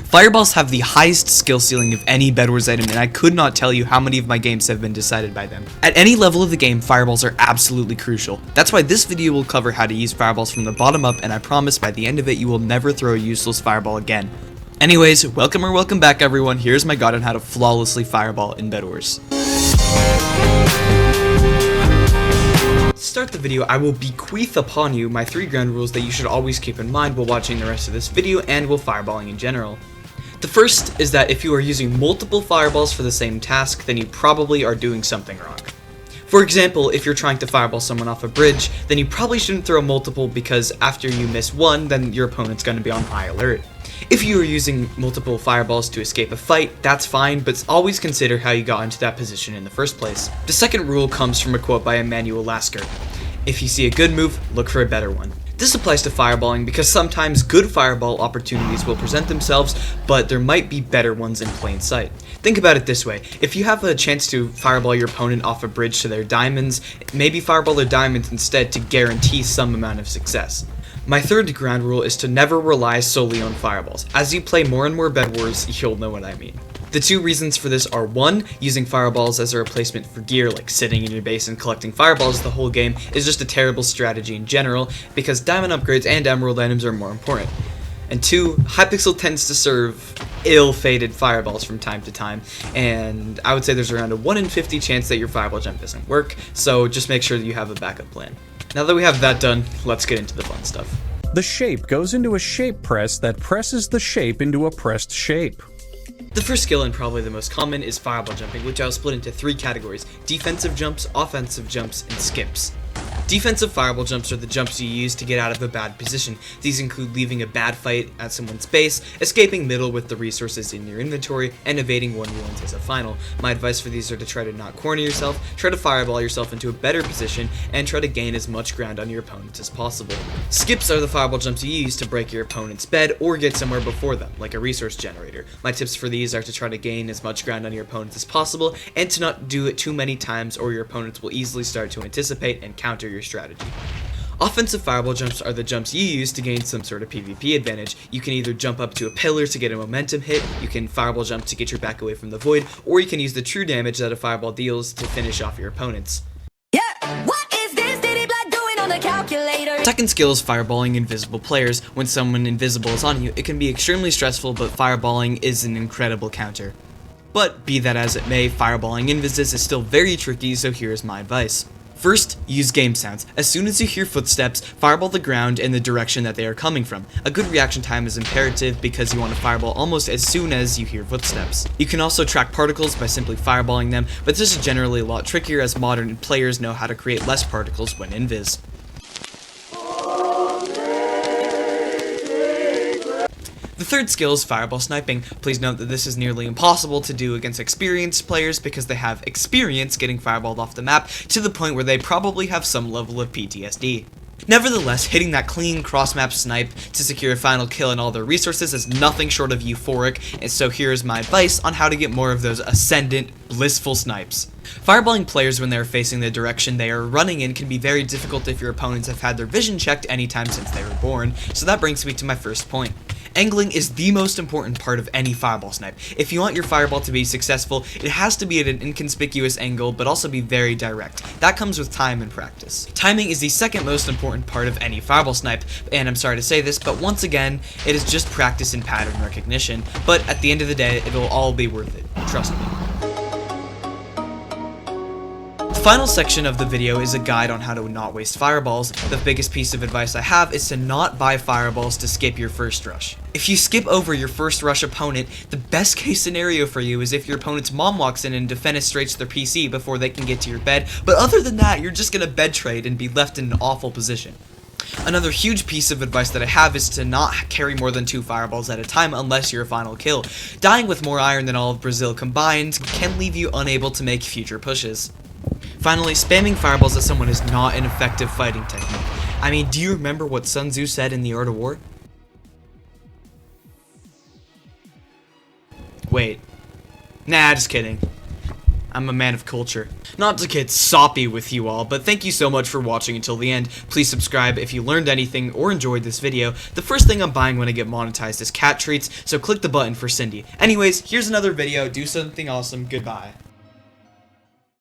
Fireballs have the highest skill ceiling of any BEDWARS item, and I could not tell you how many of my games have been decided by them. At any level of the game, fireballs are absolutely crucial. That's why this video will cover how to use fireballs from the bottom up, and I promise by the end of it you will never throw a useless fireball again. Anyways, welcome back everyone. Here's my guide on how to flawlessly fireball in BEDWARS. To start the video, I will bequeath upon you my 3 ground rules that you should always keep in mind while watching the rest of this video and while fireballing in general. The first is that if you are using multiple fireballs for the same task, then you probably are doing something wrong. For example, if you're trying to fireball someone off a bridge, then you probably shouldn't throw multiple because after you miss one, then your opponent's going to be on high alert. If you are using multiple fireballs to escape a fight, that's fine, but always consider how you got into that position in the first place. The second rule comes from a quote by Maeloux. If you see a good move, look for a better one. This applies to fireballing because sometimes good fireball opportunities will present themselves, but there might be better ones in plain sight. Think about it this way, if you have a chance to fireball your opponent off a bridge to their diamonds, maybe fireball their diamonds instead to guarantee some amount of success. My third ground rule is to never rely solely on fireballs. As you play more and more BEDWARS, you'll know what I mean. The 2 reasons for this are 1, using fireballs as a replacement for gear, like sitting in your base and collecting fireballs the whole game is just a terrible strategy in general, because diamond upgrades and emerald items are more important. And 2, hypixel tends to serve ill-fated fireballs from time to time, and I would say there's around a 1 in 50 chance that your fireball jump doesn't work, so just make sure that you have a backup plan. Now that we have that done, let's get into the fun stuff. The shape goes into a shape press that presses the shape into a pressed shape. The first skill, and probably the most common, is fireball jumping, which I'll split into 3 categories: defensive jumps, offensive jumps, and skips. Defensive fireball jumps are the jumps you use to get out of a bad position. These include leaving a bad fight at someone's base, escaping middle with the resources in your inventory, and evading 1v1s as a final. My advice for these are to try to not corner yourself, try to fireball yourself into a better position, and try to gain as much ground on your opponent as possible. Skips are the fireball jumps you use to break your opponent's bed or get somewhere before them, like a resource generator. My tips for these are to try to gain as much ground on your opponent as possible, and to not do it too many times or your opponents will easily start to anticipate and counter your strategy. Offensive fireball jumps are the jumps you use to gain some sort of PvP advantage. You can either jump up to a pillar to get a momentum hit, you can fireball jump to get your back away from the void, or you can use the true damage that a fireball deals to finish off your opponents. Yeah, what is this Diddy Black doing on the calculator? Second skill is fireballing invisible players. When someone invisible is on you, it can be extremely stressful, but fireballing is an incredible counter. But be that as it may, fireballing invises is still very tricky, so here's my advice. First, use game sounds. As soon as you hear footsteps, fireball the ground in the direction that they are coming from. A good reaction time is imperative because you want to fireball almost as soon as you hear footsteps. You can also track particles by simply fireballing them, but this is generally a lot trickier as modern players know how to create less particles when invis. The third skill is fireball sniping. Please note that this is nearly impossible to do against experienced players because they have experience getting fireballed off the map to the point where they probably have some level of PTSD. Nevertheless, hitting that clean cross-map snipe to secure a final kill and all their resources is nothing short of euphoric, and so here's my advice on how to get more of those ascendant, blissful snipes. Fireballing players when they are facing the direction they are running in can be very difficult if your opponents have had their vision checked anytime since they were born, so that brings me to my first point. Angling is the most important part of any fireball snipe. If you want your fireball to be successful, it has to be at an inconspicuous angle, but also be very direct. That comes with time and practice. Timing is the second most important part of any fireball snipe, and I'm sorry to say this, but once again, it is just practice and pattern recognition, but at the end of the day, it'll all be worth it. Trust me. The final section of the video is a guide on how to not waste fireballs. The biggest piece of advice I have is to not buy fireballs to skip your first rush. If you skip over your first rush opponent, the best case scenario for you is if your opponent's mom walks in and defenestrates their PC before they can get to your bed, but other than that, you're just gonna bed trade and be left in an awful position. Another huge piece of advice that I have is to not carry more than 2 fireballs at a time unless you're a final kill. Dying with more iron than all of Brazil combined can leave you unable to make future pushes. Finally, spamming fireballs at someone is not an effective fighting technique. I mean, do you remember what Sun Tzu said in The Art of War? Wait. Nah, just kidding. I'm a man of culture. Not to get soppy with you all, but thank you so much for watching until the end. Please subscribe if you learned anything or enjoyed this video. The first thing I'm buying when I get monetized is cat treats, so click the button for Cindy. Anyways, here's another video. Do something awesome. Goodbye.